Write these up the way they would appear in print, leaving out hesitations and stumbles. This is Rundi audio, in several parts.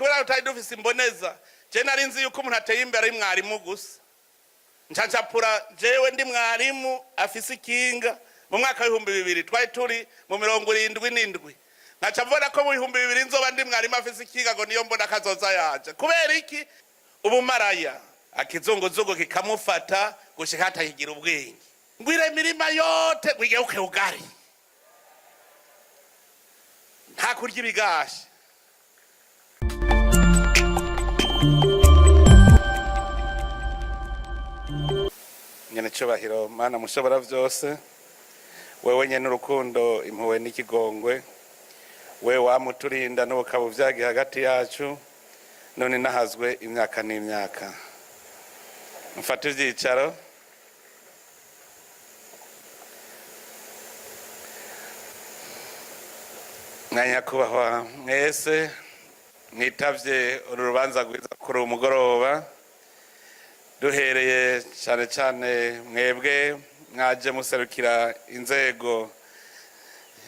kubera utari dufise imboneza je nari nzi yuko umuntu ateye imbere ari mwarimu gusa ncacapura jewe ndi mwarimu afise ikinga mu mwaka w'2000 twari turi mu 77 nkacavona ko mu 2000 nzoba ndi mwarimu afise ikinga ngo niyo mbona kazoza yaje kubera iki ubumaraya akizunguzugu kikamufata gushika hatakigira ubwenge ngwire mirima yote ngwigeuke ugari nta kurya ibigashi nyene cyubahiro mana mushobora vyose wewe nyene urukundo impuhwe n'ikigongwe wewe wamuturinda n'ubukabu vyagi hagati yacu none nahazwe imyaka n'imyaka mfata ivyicaro mwanyakubahwa mwese mwitavye uru rubanza rwiza kuri umugoroba duhereye cyane cyane mwebwe mwaje muserukira inzego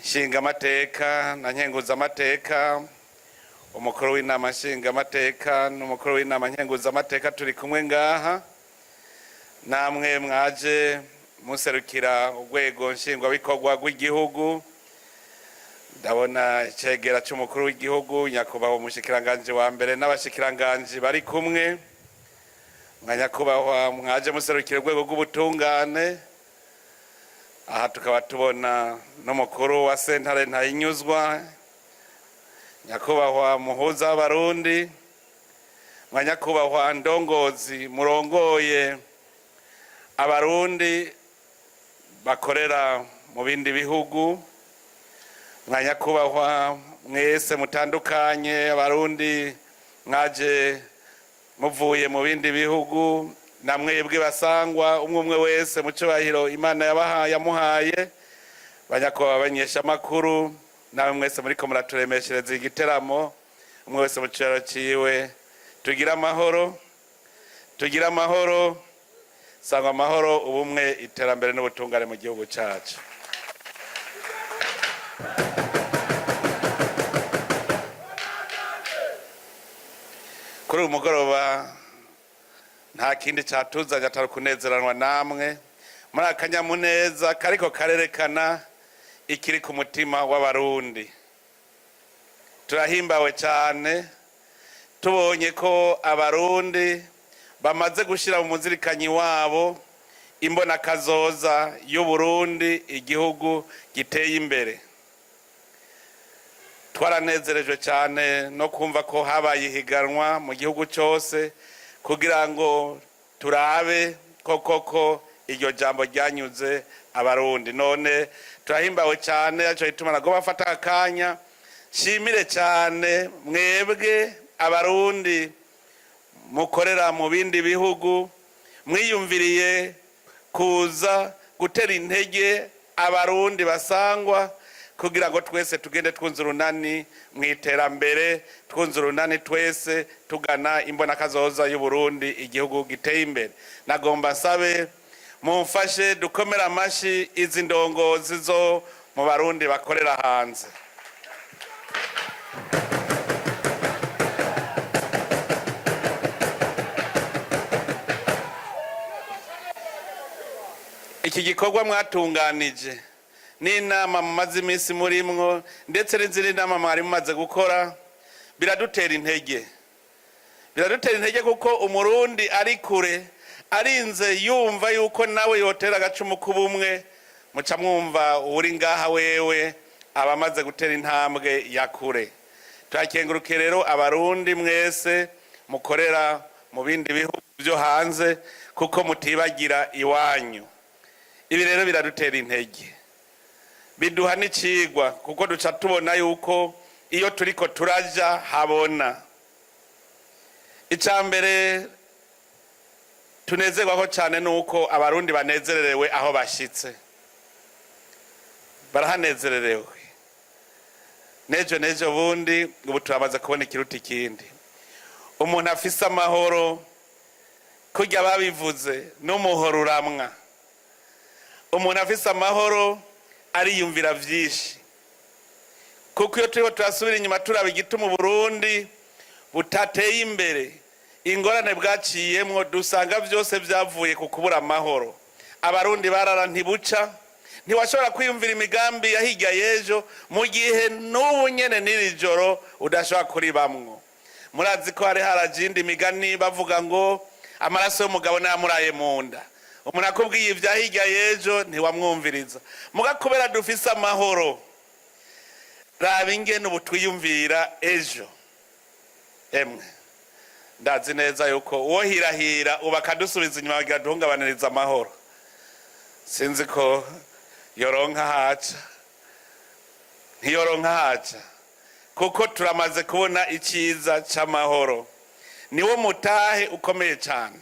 nshingamateka na nkenguzamateka umukuru w'inama nshingamateka n'umukuru w'inama nkenguzamateka turi kumwe ngaha namwe mwaje muserukira urwego nshingwabikorwa rw'igihugu ndabona icegera cy'umukuru w'igihugu nyakubahwa umushikiranganji wa mbere n'abashikiranganji bari kumwe mwanyakubahwa mwaje muserukira urwego rw'ubutungane aha tukaba tubona n'umukuru wa sentare ntayinyuzwa nyakubahwa muhuza w'abarundi mwanyakubahwa ndongozi murongoye abarundi bakorera mu bindi bihugu mwanyakubahwa mwese mutandukanye abarundi mwaje muvuye mu bindi bihugu na mwebwe basangwa umwe wese mu cyubahiro Imana yamuhaye banyakubahwa abanyesha makuru nawe mwese muriko muraturemeshereza igiteramo umwe wese mu cyaro ciwe tugira amahoro sangwa amahoro ubumwe iterambere n'ubutungane mu gihugu cyacu kuri umugoroba nta kindi cyatuzanye atari kunezeranwa namwe muri akanyamuneza kariko karerekana ikiri ku mutima w'abarundi turahimbawe cyane tubonye ko abarundi bamaze gushira mu muzirikanyi wabo imbona kazoza y'Uburundi igihugu giteye imbere twaranezerejwe cyane no kumva ko habaye ihiganwa mu gihugu cyose kugira ngo turabe koko iryo jambo ryanyuze abarundi none turahimbawe cyane aco itumana go bafata akanya shimire cyane mwebwe abarundi mukorera mu bindi bihugu mwiyumviriye kuza gutera intege abarundi basangwa kugira ngo twese tugende twunze urunani mw'iterambere twunze urunani twese tugana imbona kazoza y'Uburundi igihugu giteye imbere nagomba nsabe mumfashe dukomera amashi izi ndongozi zo mu barundi bakorera hanze iki gikorwa mwatunganije n'inama mumaze iminsi murimwo ndetse n'izindi nama mwari mumaze gukora biradutera intege kuko umurundi ari kure arinze yumva yuko nawe yotera agacumu k'ubumwe muca mwumva uri ngaha wewe abamaze gutera intambwe ya kure turakenguruke rero abarundi mwese mukorera mu bindi bihugu byo hanze kuko mutibagira iwanyu ibi rero biradutera intege biduha n'icigwa kuko duca tubona yuko iyo turiko turaja habona icambere tunezerwaho cyane nuko abarundi banezererewe aho bashitse barahanezererewe nejo bundi ubu turamaze kubona ikiruta ikindi umuntu afise amahoro kurya babivuze n'umuhoro uramwa umuntu afise amahoro ariyumvira vyinshi kuko iyo turiko turasubira inyuma turaba igituma Burundi butateye imbere, ingorane bwaciyemwo dusanga byose byavuye ku kubura amahoro. Abarundi barara ntibuca, ntiwashobora kwiyumvira imigambi ya hirya y'ejo mu gihe n'ubu nyene n'iri joro udashobora kuribamwo. Murazi ko hari harajindi imigani bavuga ngo amaraso y'umugabo nayamuraye mu nda. Umuntu akubwiye ibya hirya y'ejo ntiwamwumviriza. Muga kubera dufise amahoro, raba ingene ubu twiyumvira ejo. Emwe ndazi neza yuko uwo hirahira uba akadusubiza inyuma bagira duhungabaniriza amahoro. Sinzi ko yoronka haca, ntiyoronka haca, kuko turamaze kubona iciza c'amahoro. Niwo mutahe ukomeye cyane.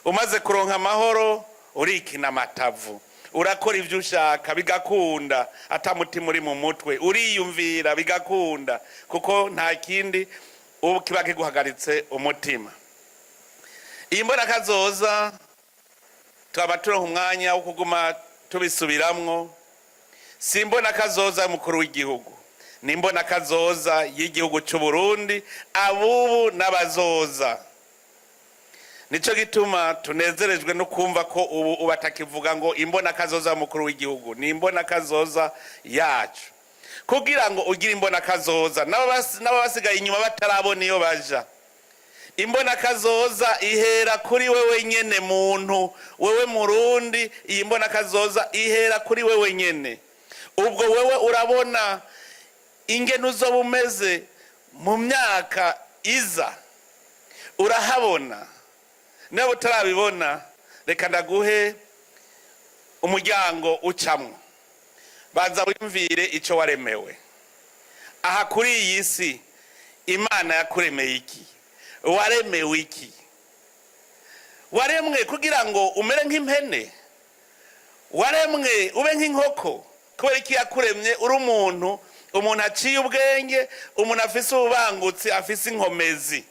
Umaze kuronka amahoro urikina amatavu, urakora ivyo ushaka bigakunda, atamutima uri mu mutwe, uriyumvira bigakunda, kuko nta kindi ubu kiba kiguhagaritse umutima. Iyi mbona kazoza twaba turonka umwanya wo kuguma tubisubiramwo. Simbona kazoza y'umukuru w'igihugu, nimbona kazoza y'igihugu cy'u Burundi, abubu n'abazoza. Nico gituma tunezerejwe no kumva ko ubu ubatakivuga ngo imbona kazoza y'umukuru w'igihugu, ni imbona kazoza yacu. Kugira ngo ugire imbona kazoza n'abasigaye inyuma batarabona iyo baja. Imbona kazoza ihera kuri wewe nyene muntu, wewe Murundi. Iyi mbona kazoza ihera kuri wewe nyene. Ubwo wewe urabona ingene uzoba umeze mu myaka iza, urahabona. Nawe utarabibona, reka ndaguhe umuryango ucamwo. Baza wimvire ico waremewe. Aha kuri iyi si Imana yakuremeye iki? Waremewe iki? Waremwe kugira ngo umere nk'impene? Waremwe ube nk'inkoko? Kubera iki yakuremye uri umuntu aciye ubwenge, umuntu afise ubangutsi, afise inkomezi.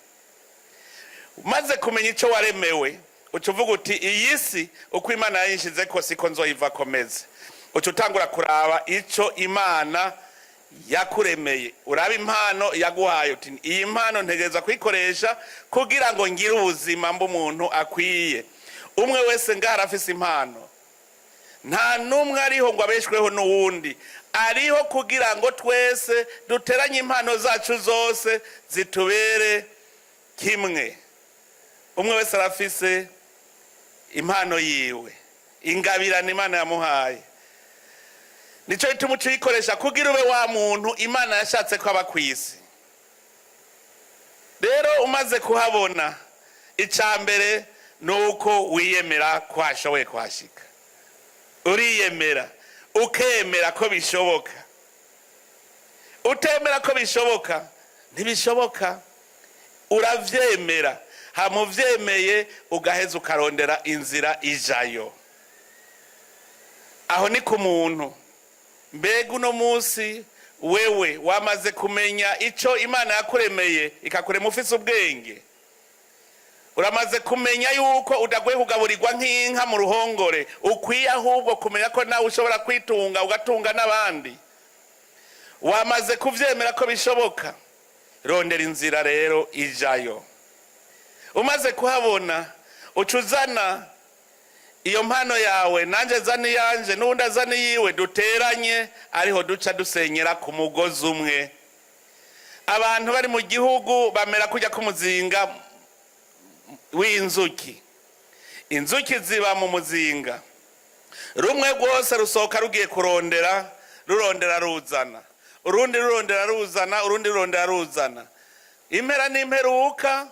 Maze kumenya ico waremewe, ucuvuga uti iyi si uko Imana yayinshize ko siko nzoyiva komeze. Ucutangura kuraba ico Imana yakuremeye, uraba impano yaguhaye uti iyi mpano ntegereza kwikoresha kugira ngo ngire ubuzima mbu umuntu akwiye. Umwe wese ngara afise impano, nta numwe ariho ngo abeshweho n'uwundi, ariho kugira ngo twese duteranye impano zacu zose zitubere kimwe. Umwe wese arafise impano yiwe, ingabirana Imana yamuhaye. Nico gituma ucikoresha kugira ube wa muntu Imana yashatse ko aba kwisi. Rero umaze kuhabona, icambere nuko wiyemera ko hashoboye kuhashika. Uriyemera, ukemera ko bishoboka. Utemera ko bishoboka, ntibishoboka. Uravyemera, hamuvyemeye ugaheza ukarondera inzira ijayo. Aho ni ku muntu. Mbega uno munsi wewe wamaze kumenya ico Imana yakuremeye ikakurema ufise ubwenge? Uramaze kumenya yuko udakwiye kugaburirwa nk'inka mu ruhongore, ukwiye ahubwo kumenya ko nawe ushobora kwitunga ugatunga n'abandi? Wamaze kuvyemera ko bishoboka? Rondera inzira rero ijayo. Umaze kuhabona, ucuzana iyo mpano yawe, nanje zani yanje n'undi azani yiwe, duteranye, ariho duca dusenyera ku mugozi umwe. Abantu bari mu gihugu bamera kujya ku muzinga w'inzuki. Inzuki ziba mu muzinga, rumwe rwose rusohoka rugiye kurondera, rurondera ruzana, urundi rurondera ruzana, urundi rurondera ruzana. Impera n'imperuka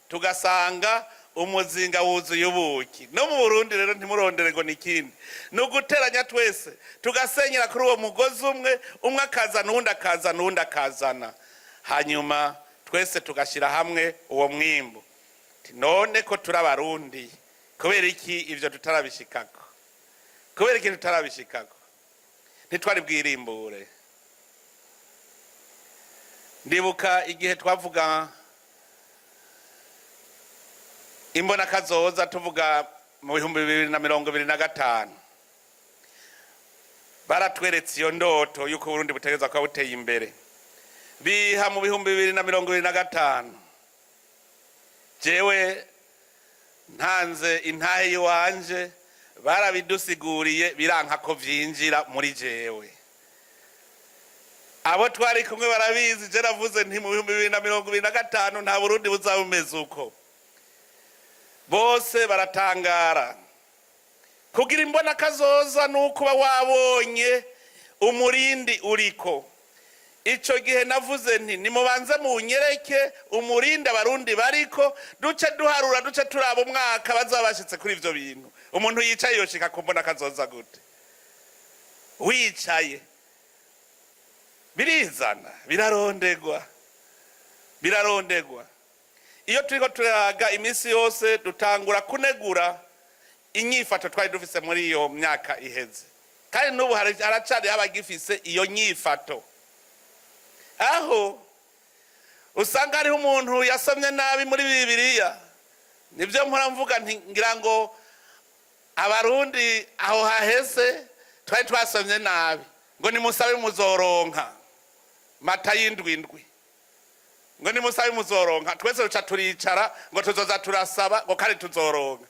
tugasanga umuzinga wuzuye ubuki. No mu Burundi rero ntimurondere ngo nikindi, nuguteranya twese tugasenyera kuri uwo mugozi umwe, umwe akazana uwundi akazana uwundi akazana, hanyuma twese tugashira hamwe uwo mwimbu. None ko turabarundi, kubera iki ivyo tutarabishikako? Kubera iki tutarabishikako? Ntitwari bwirimbure. Ndibuka igihe twavuga imbona kazoza, tuvuga mu 2025, baratweretse iyo ndoto yuko Burundi butegeza kwa buteye imbere. biha mu bihumbi 2025 jewe ntanze intahe yiwanje barabidusiguriye biranka ko vyinjira muri jewe. Abo twari kumwe barabizi, je navuze nti mu 2025 nta Burundi buzabumeze uko. Bose baratangara. Kugira imbona kazoza nuko wabonye umurindi uriko. Ico gihe navuze nti nimubanze munyereke umurindi abarundi bariko, duce duharura duce turaba umwaka bazabashitse kuri ivyo bintu. Umuntu yicaye yoshika kumbona kazoza gute? Wicaye birizana, birarondegwa. Iyo turiko turaga imisi yose dutangura kunegura inyifato twari dufise muri iyo myaka iheze, kandi n'ubu haracari abagifise iyo nyifato, aho usanga hariho umuntu yasomye nabi muri Bibiliya. Nivyo mpora mvuga ngira ngo abarundi aho haheze twari twasomye nabi, ngo nimusabe muzoronka, Matayo 7:7, ngo nimusabe muzoronka. Twese ruca turicara ngo tuzoza turasaba ngo kandi tuzoronka.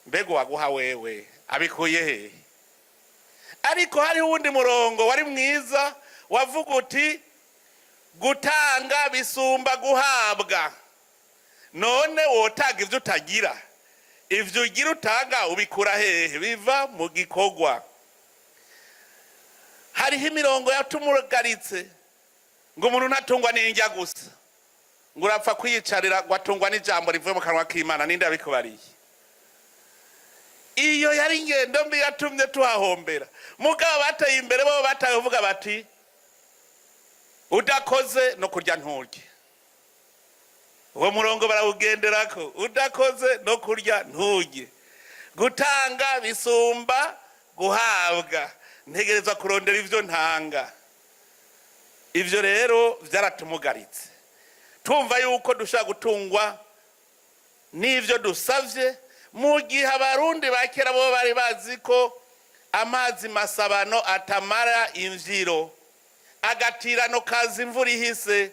Mbego waguha wewe abikuye he? Ariko hari uwundi murongo wari mwiza wavuga uti gutanga bisumba guhabwa. None wotaga ivyo utagira, ivyo ugira utanga ubikura hehe? Biva mu gikorwa. Hariho imirongo yatumugaritse ngo umuntu ntatungwa n'indya gusa, ngo urapfa kwiyicarira ngo atungwa n'ijambo rivuye mu kanwa k'Imana. Ninde yabikubariye? Iyo yari ingendo mbi yatumye tuhahombera. Mugabo bateye imbere bo batavuga bati udakoze no kurya nturye. Uwo murongo barawugenderako, udakoze no kurya nturye. Gutanga bisumba guhabwa, ntegereza kurondera ivyo ntanga. Ivyo rero vyaratumugaritse, tumva yuko dushaka gutungwa n'ivyo dusavye, mu gihe abarundi bakera bo bari bazi ko amazi masabano atamara imvyiro, agatirano kaza imvura ihise.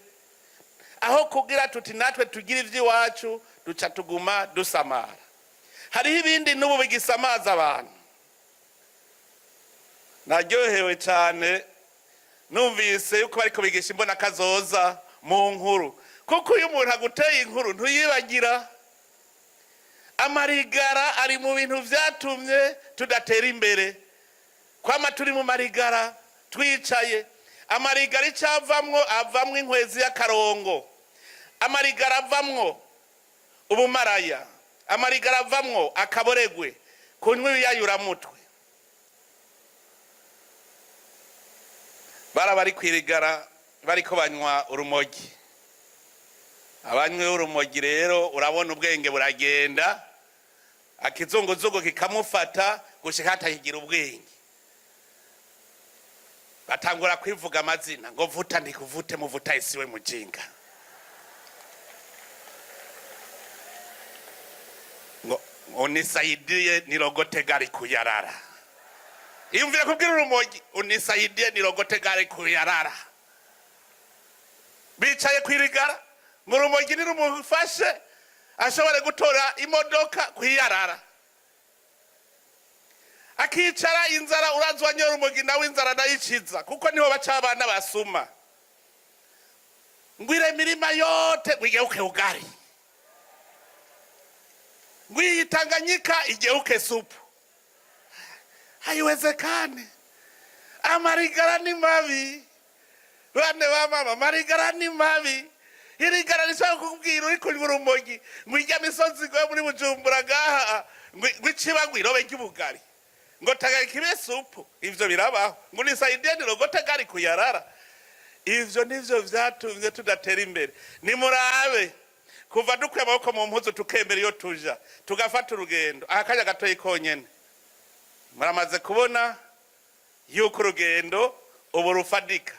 Aho kugira tuti natwe tugira ivy'iwacu duca tuguma dusamara. Hariho ibindi n'ubu bigisamaza abantu. Naryohewe cyane numvise yuko bariko bigisha imbona kazoza mu nkuru, kuko uyu muntu aguteye inkuru ntuyibagira. Amarigara ari mu bintu vyatumye tudatera imbere. Kwama turi mu marigara twicaye. Amarigara icavamwo avamwo inkwezi y'akarongo, amarigara avamwo ubumaraya, amarigara avamwo akaboregwe, kunywa ibiyayuramutwe. Bari kwirigara bariko banywa urumogi. Abanywe urumogi rero urabona ubwenge buragenda, akizunguzugu kikamufata gushika hatakigira ubwenge. Batangura kwivuga amazina ngo vuta ndikuvute muvuta isiwe mujinga, ngo unisaidie nirogote gari kuyarara. Imvira kubwira urumogi unisaidie nirogote gari kuyarara. Bicaye kwirigara mu rumogi nirumufashe ashobore gutora imodoka kuyarara. Akicara inzara urazwa nyorumogi nawe inzara nayikiza, kuko niho baca abana basuma. Ngwire mirima yote ngwigeuke ugari, ngwiyi Tanganyika igeuke supu. Haiwezekane. Amarigara ni mabi. Bane ba mama, marigara ni mabi. Irigara rishaka kukubwira uri kunywa urumogi ngwijya misozi gwe muri Bujumbura gaha ngwikiba ngwirobe ry'ubugari ngo tagakibe supu. Ivyo birabaho. Ngo nisaidie nirogote gari kuyarara. Ivyo nivyo vyatumye tudatera imbere. Nimurabe kuva dukwe amaboko mu mpuzu tukembera iyo tuja tugafata urugendo akanya gatoyi konyene. Muramaze kubona yuko urugendo ubu rufadika.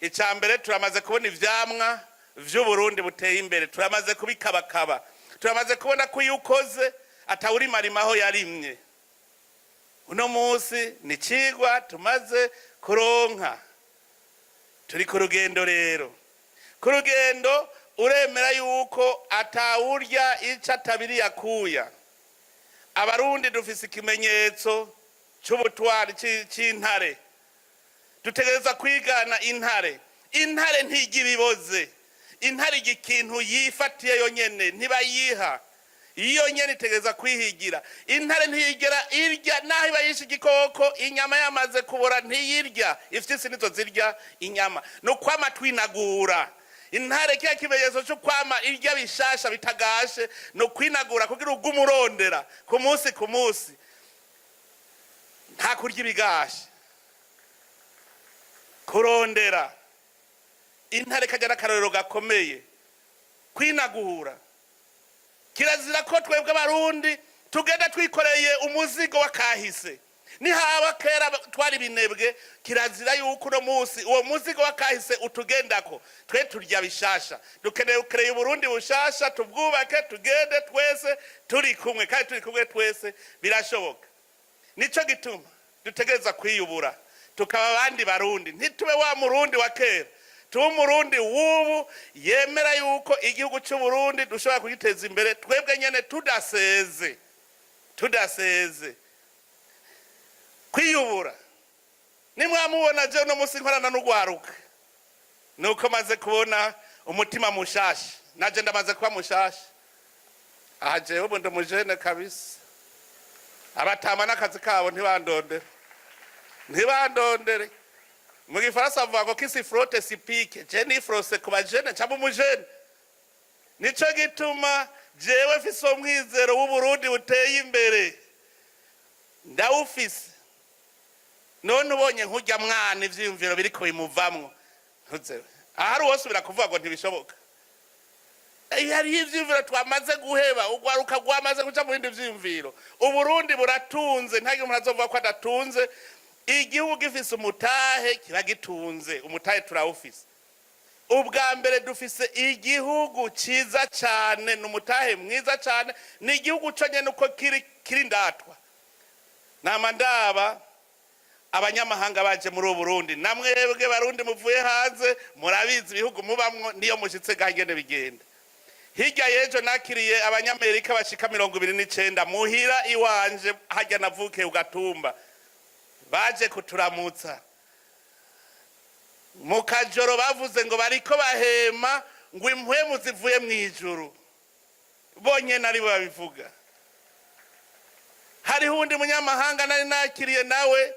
Icambere turamaze kubona ivyamwa vy'Uburundi buteye imbere, turamaze kubikabakaba, turamaze kubona ko yukoze atawuri marimaho yarimye. Uno munsi ni cigwa tumaze kuronka. Turi ku rugendo rero. ku rugendo uremera yuko atawurya ico atabiri yakuya. Abarundi dufise ikimenyetso c'ubutwari c'intare, dutegereza kwigana intare. Intare ntigira ibiboze, intare ikintu yifatiye yonyene ntibayiha, iyo nyene itegereza kwihigira. Intare ntiyigera irya naho iba yishe igikoko, inyama yamaze kubora ntiyirya, ifyisi nizo zirya inyama. No kwama twinagura. Intare kiya kimenyetso cyo kwama irya bishasha bitagashe, no kwinagura kugira ugume urondera ku munsi nta kurya ibigashe, kurondera. Intare kajya n'akarorero gakomeye, kwinagura. Kirazira ko twebwe abarundi tugenda twikoreye umuzigo wakahise. Nihaba kera twari binebwe, kirazira yuko no munsi uwo muzigo wakahise utugendako. Twe turya bishasha, dukeneye ukereye Burundi bushasha, tubwubake tugende twese turi kumwe, kandi turi kumwe twese birashoboka. Nico gituma dutegereza kwiyubura tukaba abandi barundi, ntitube wa murundi wa kera. Tuba umurundi wubu yemera yuko igihugu cy'u Burundi dushobora kugiteza imbere twebwe nyene tudaseze. Kwiyubura nimwamubona je no musi nkorana n'ugwaruka, nuko maze kubona umutima mushasha, naje ndamaze kuba mushasha. Aha jewe ubu ndi mujene kabisa, abatama n'akazi kabo ntibandondere. Mu Gifaransa bavuga ngo kisi frotte si pique, je ni frose kuba jene cyangwa umujene. Nico gituma jewe mfise umwizero w'Uburundi buteye imbere, ndawufise. None ubonye nkujya mwana ivyiyumviro biriko bimuvamwo ntuzewe, ahari wosubira kuvuga ngo ntibishoboka. Hari ivyiyumviro twamaze guheba, ugwaruka gwamaze kuja mu bindi vyiyumviro. Uburundi buratunze, nta umuntu azovuga ko adatunze. Igihugu gifise umutahe kiba gitunze, umutahe turawufise. Ubwa mbere dufise igihugu ciza cyane, n'umutahe mwiza cyane, ni igihugu conye nuko kiri ndatwa. Namandaba abanyamahanga baje muri Burundi, namwebwe barundi muvuye hanze murabizi ibihugu mubamwo niyo mushitse gangene bigenda. Hirya yejo nakiriye abanyamerika bashika 29 muhira iwanje hajya navuke ugatumba, baje kuturamutsa. Mu kajoro bavuze ngo bariko bahema ngo impwemu zivuye mwijuru, bonye nari babivuga. Hariho undi munyamahanga nari nakiriye nawe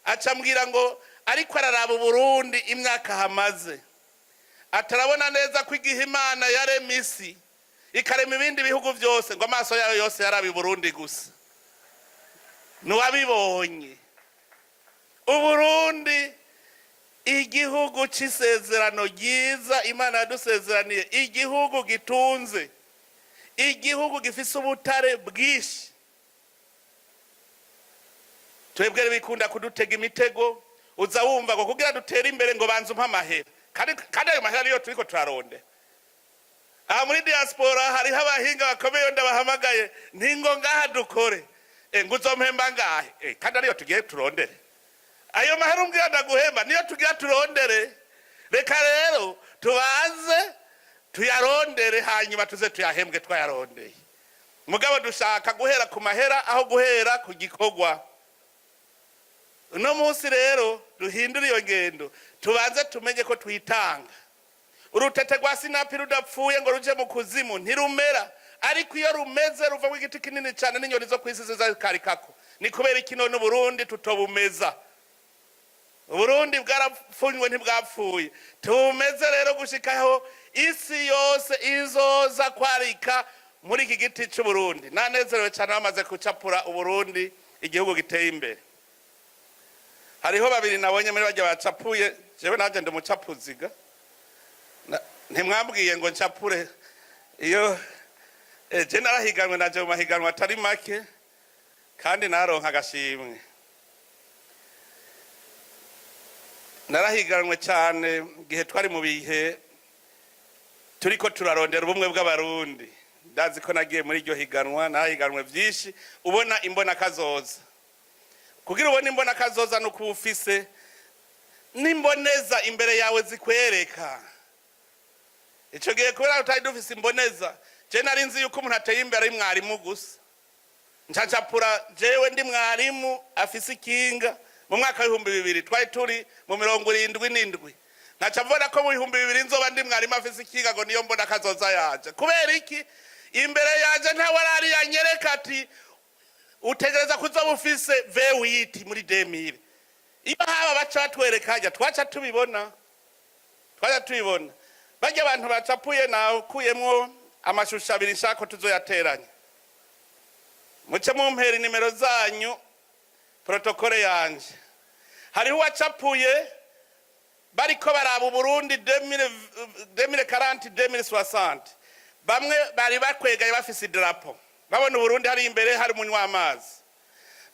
acambwira ngo ariko araraba Burundi imyaka hamaze, atarabona neza ko igihe Imana yarema isi ikarema ibindi bihugu byose, ngo amaso yayo yose yarabi Burundi gusa. Nuwabibonye Uburundi igihugu c'isezerano ryiza Imana yadusezeraniye, igihugu gitunze, igihugu gifise ubutare bwishi. Twebwe bikunda kudutega imitego, uza wumva ngo kugira dutera imbere ngo banze umpa amahera, kandi ayo mahera niyo turiko turaronde. Aha muri diaspora hariho abahinga bakomeye ndabahamagaye, ntingo ngaha dukore, ngo uzompemba ngahe, kandi ariyo tugiye turondere. Ayo mahera umbwira ndaguhemba niyo tugiye turondere. Reka rero tubaze tuyarondere, hanyuma tuze tuyahembwe twayarondeye. Mugabo dushaka guhera ku mahera aho guhera ku gikorwa. Uno munsi rero duhindura iyo ngendo, tubanze tumenye ko twitanga. Urutete rwa sinapi rudapfuye ngo ruje mu kuzimu ntirumera, ariko iyo rumeze ruvamo igiti kinini cyane n'inyoni zo kwisi zizakarikako. Ni kubera ikino n'Uburundi tutobumeza. Uburundi bwarapfunywe ntibwapfuye, tumeze rero gushikaho isi yose izoza kwarika muri iki giti cy'Uburundi. Nanezerewe cyane bamaze kucapura Uburundi igihugu giteye imbere. Hariho babiri nabonye muri bajya bacapuye, jewe naje ndumucapuziga. Ntimwambwiye ngo ncapure, iyo je narahiganwe naje mu mahiganwa atari make kandi naronka agashimwe. Narahiganwe cyane gihe twari mu bihe turiko turarondera ubumwe bw'abarundi. Ndazi ko nagiye muri iryo higanwa, nahiganwe byinshi, ubona imbona kazoza. Kugira ubone imbona kazoza no kubufise nimboneza imbere yawe zikwereka. ico gihe kubera utari dufise imboneza je nari nzi yuko umuntu ateye imbere ari mwarimu gusa ncacapura jewe ndi mwarimu afise ikinga mu mwaka w'ibihumbi 2000 twari turi mu 77 nkacavona ko mu 2000 nzoba ndi mwarimu afise ikinga ngo niyo mbona kazoza yaje kubera iki imbere yaje nta warari yanyereka ati utegereza kuzoba ufise V8 muri 2000 iyo haba baca batwerekanya twaca tubibona bajya abantu bacapuye na kuyemwo amashusho abiri nshako tuzoyateranya muce mumpera nimero zanyu protokole yanje hariho wacapuye bariko baraba Burundi 2040-2060 bamwe bari bakwegaye bafise idrapo babona Burundi hari imbere hari umunywa amazi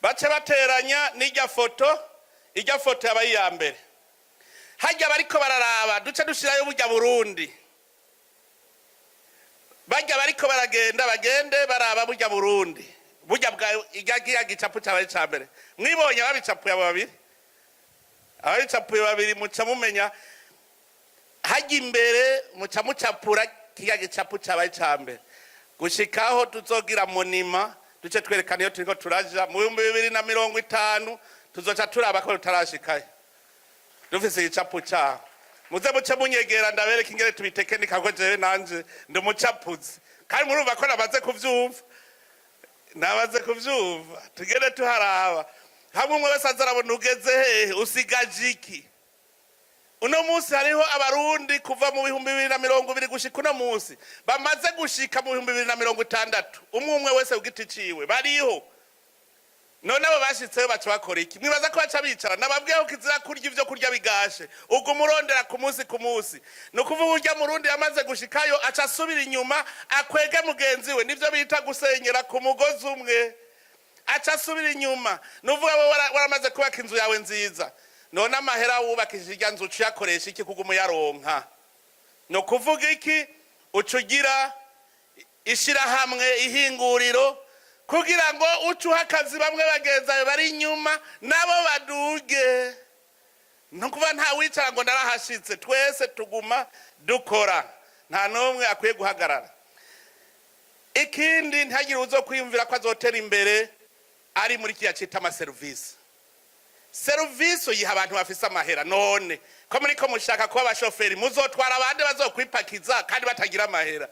bace bateranya n'ijya foto yabaye ya mbere hajya bariko bararaba duce dushirayo burya Burundi bajya bariko bagende baraba burya Burundi burya bwa igiya gicapu cyabaye ca mbere mwibonye babicapuye babiri muca mumenya hajya imbere muca mucapura kiya gicapu cyabaye ca mbere gushikaho tuzogira monima duce twerekana iyo turiko turaja mu 2050 tuzoca turaba ko tutarashikaye dufise igicapu cyaho muze muce munyegera ndabereka ingere tubitekenika ko jewe nanje ndumucapuzi kandi murumva ko namaze kuvyumva tugende tuharaba hamwe umwe wese azarabona ugeze hehe usigaje iki uno munsi hariho abarundi kuva mu 2020 gushika uno munsi bamaze gushika mu 2060 umwe wese ugiti ciwe bariho none abo bashitseyo baca bakora iki mwibaza ko baca bicara nababwiyeho kizira kurya ivyo kurya bigashe ubwo umurondera ku munsi no kuvuga urya murundi yamaze gushikayo aca asubira inyuma akwege mugenzi we nivyo bita gusenyera ku mugozi umwe aca asubira inyuma nuvuga bo waramaze kubaka inzu yawe nziza none amahera wubakishije irya nzu uyakoresha iki kuguma yaronka no kuvuga iki ucugira ishira hamwe ihinguriro kugira ngo ucuha akazi bamwe bagenza bari inyuma nabo baduge nkuva nta wicara ngo narahashitse twese tuguma dukora nta nomwe akwiye guhagarara ikindi ntagire uzo kwiyumvira ko azotera imbere ari muri kiya cita ama service yiha abantu bafise amahera none ko muri ko mushaka kuba abashoferi muzotwara abandi bazokwipakiza kandi batagira amahera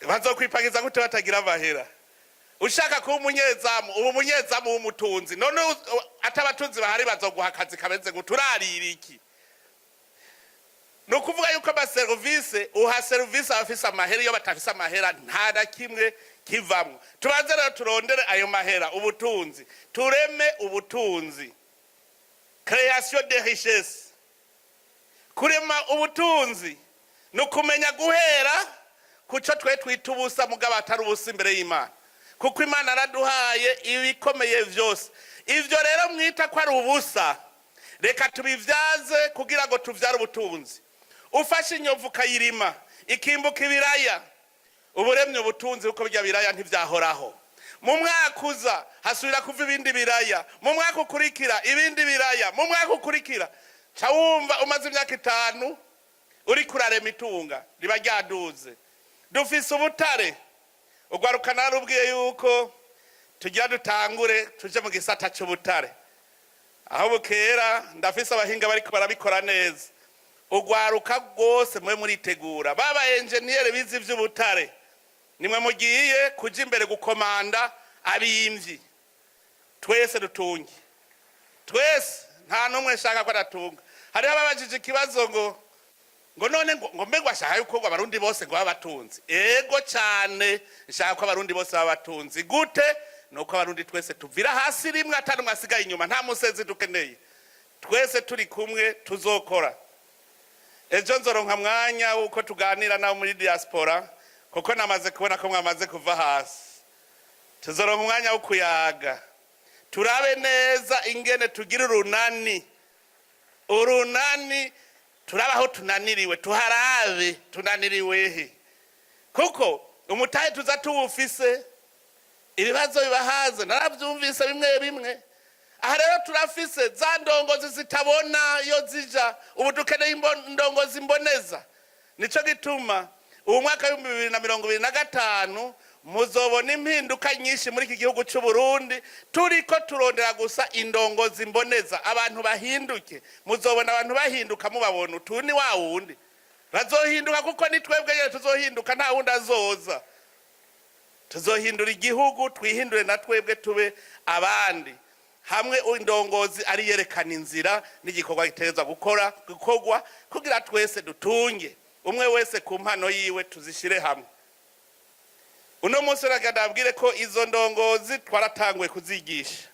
bazokwipakiza gute batagira amahera ushaka kuba umunyezamu w'umutunzi none atabatunzi bahari bazoguha akazi kameze guturarira iki no kuvuga yuko ama service uha service abafise amahera iyo batafise amahera nta na kimwe kivamwe tubanze rero turondere ayo mahera ubutunzi tureme ubutunzi création de richesse kurema ubutunzi no kumenya guhera kuco twe twitubusa mugaba atari ubusa imbere y'Imana kuko Imana araduhaye ibikomeye vyose ivyo rero mwita ko ari ubusa reka tubivyaze kugira ngo tuvyare ubutunzi ufashe inyovu kayirima ikimbuka ibiraya uburemye ubutunzi uko bya biraya ntivyahoraho mu mwaka uza hasubira kuva ibindi biraya mu mwaka ukurikira ibindi biraya mu mwaka ukurikira ca wumva umaze imyaka 5 uri kurarema itunga riba ryaduze dufise ubutare ugwaruka narubwiye yuko tugira dutangure tuje mu gisata cy'ubutare aho bukera ndafise abahinga bariko barabikora neza ugwaruka rwose mwe muritegura baba engineer bizi vy'ubutare nimwe mugiye kuja imbere gukomanda abimvyi twese dutungi twese nta numwe shaka ko adatunga hari ababajije ikibazo ngo none ngo mbegwa shaka yuko abarundi bose ngo babatunzi ego cyane shaka ko abarundi bose babatunzi gute nuko abarundi twese tuvira hasi rimwe atanu mwasigaye inyuma nta musezi dukeneye twese turi kumwe tuzokora ejo nzoronka mwanya uko tuganira nawo muri diaspora kuko namaze kubona ko mwamaze kuva hasi tuzoronka umwanya wo kuyaga turabe neza ingene tugira urunani turabaho tunaniriwe tuharabe tunaniriwe he kuko umutahe tuza tuwufise ibibazo bibahaze naravyumvise bimwe aha rero turafise za ndongozi zitabona yo zija ubu dukeneye indongozi mboneza nico gituma ubu mwaka wa 2025 muzobona impinduka nyinshi muri iki gihugu cy'u Burundi turiko turondera gusa indongozi mboneza abantu bahinduke muzobona abantu bahinduka mubabona utuni wa wundi bazohinduka kuko ni twebwe nyene tuzohinduka nta wundi azoza tuzohindura igihugu twihindure na twebwe tube abandi hamwe indongozi ari yerekana inzira n'igikorwa giteza gukorwa kugira twese dutunge umwe wese ku mpano yiwe tuzishire hamwe. Uno munsi ndabwire ko izo ndongozi twaratanguye kuzigisha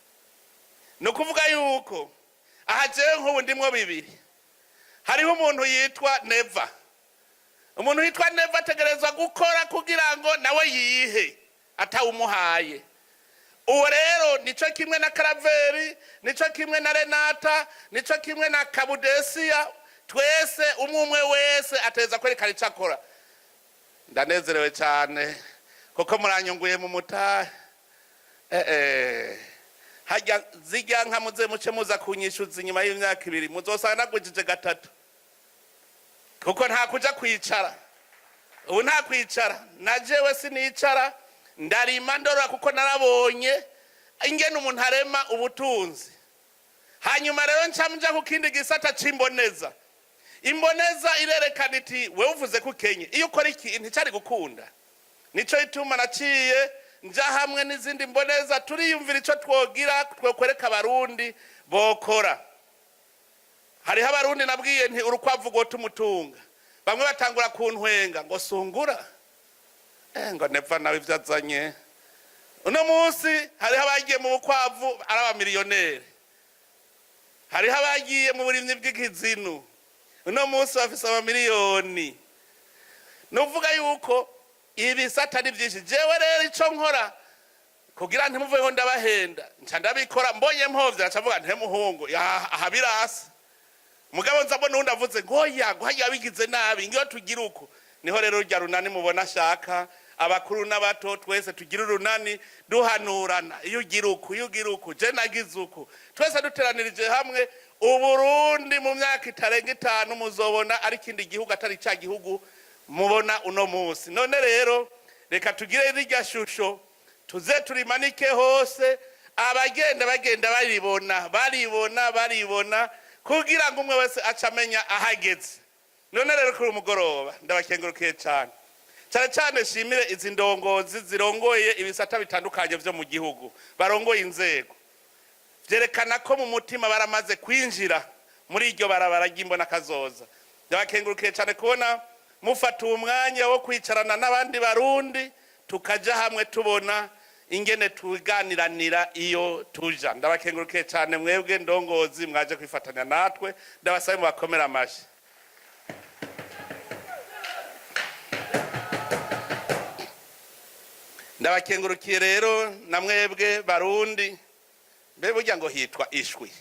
no kuvuga yuko ahajewe nk'ubu ndimwo bibiri hariho umuntu yitwa Neva umuntu yitwa Neva ategerezwa gukora kugira ngo nawe yihe atawumuhaye uwo rero nico kimwe na Karaveri nico kimwe na Renata nico kimwe na Kabudesiya twese umwe wese ateza kwerekana icyo akora. Ndanezerewe cyane kuko muranyunguye mu mutahe hajya zijya nka muce muza kunyishuza inyuma y'imyaka 2 muzosanga nagwijije 3 kuko nta kuja kwicara ubu nta kwicara najewe sinicara ndarima ndora kuko narabonye ingene umuntu arema ubutunzi hanyuma rero ncamja ku kindi gisata cimboneza imboneza irerekana iti we uvuze ku Kenya iyo ukora iki nticari gukunda nico ituma naciye nja hamwe n'izindi mboneza turiyumvira ico twogira twokwereka abarundi bokora. Hariho abarundi nabwiye nti urukwavu gota umutunga bamwe batangura kuntwenga ngo sungura ngo Neva nawe ivyazanye uno munsi hariho abagiye mu bukwavu araba miliyoneri hariho abagiye mu burimyi bw'ikizinu uno munsi bafise amamiliyoni nuvuga yuko ibisata ni byinshi jewe rero ico nkora kugira ntimuveho ndabahenda nca ndabikora mbonye mpovye acavuga nte muhungu ahabirasi mugabo nzabona undi avuze ngo yago hajya bigize nabi ngiyo tugira uko niho rero rya runani mubona shaka abakuru n'abato twese tugira urunani duhanurana iyo ugira uko je nagize uko twese duteranirije hamwe Uburundi mu myaka itarenga 5 muzobona ari kindi gihugu atari cya gihugu mubona uno munsi. None rero reka tugire irya shusho tuze turimanike hose abagenda baribona kugira ngo umwe wese acamenya ahageze. None rero kuri umugoroba ndabakengurukiye cyane shimire izi ndongozi zirongoye ibisata bitandukanye byo mu gihugu barongoye inzego vyerekana ko mu mutima baramaze kwinjira muri iryo barabara ry'imbona kazoza. Ndabakengurukiye cyane kubona mufata umwanya wo kwicarana n'abandi barundi tukaja hamwe tubona ingene tuganiranira iyo tuja. Ndabakengurukiye cyane mwebwe ndongozi mwaje kwifatanya natwe ndabasabe mu bakomera amashi. Ndabakengurukiye rero na mwebwe barundi mbe burya ngo hitwa ishwi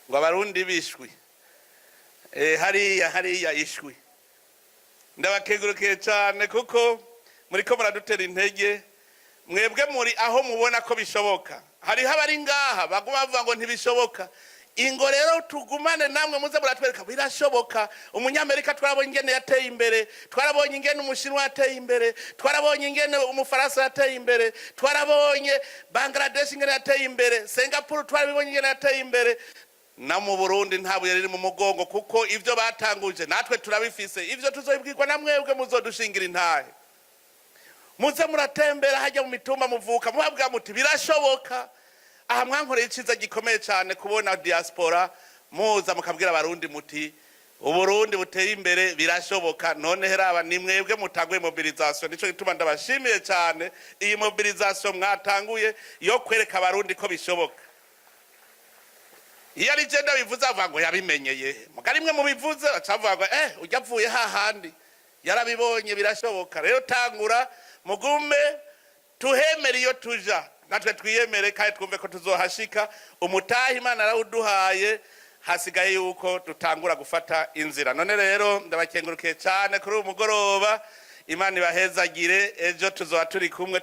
ngo abarundi bishwi hariya ishwi. Ndabakengurukiye cyane kuko muri ko muradutera intege mwebwe muri aho mubona ko bishoboka hariho abari ngaha baguma bavuga ngo ntibishoboka ingo rero tugumane namwe muze muratwereka birashoboka. Umunyamerika twarabonye ingene yateye imbere twarabonye ingene umushinwa yateye imbere twarabonye ingene umufaransa yateye imbere twarabonye Bangladesh ingene yateye imbere Singapore twarabonye ingene yateye imbere na mu Burundi ntabuye riri mu mugongo kuko ivyo batanguje natwe turabifise ivyo tuzoyibwirwa na mwebwe muzodushingira intahe muze muratembera hajya mu mitumba muvuka mubabwa muti birashoboka. Aha mwankoreye iciza gikomeye cyane kubona diaspora muza mukabwira abarundi muti Uburundi buteye imbere birashoboka. None heraba ni mwebwe mutangwe mobilisation nico gituma ndabashimiye cyane iyi mobilisation mwatanguye yo kwereka abarundi ko bishoboka. Iyo ari genda bivuze avango yabimenyeye mugarimwe mu bivuze acavuga ujya avuye hahandi yarabibonye birashoboka. Rero tangura mugume tuhemere iyo tuja natwe twiyemere kandi twumve ko tuzohashika umutahi Imana arawuduhaye hasigaye yuko tutangura gufata inzira. None rero ndabakengurukiye cyane kuri umugoroba Imana ibahezagire ejo tuzoba turi kumwe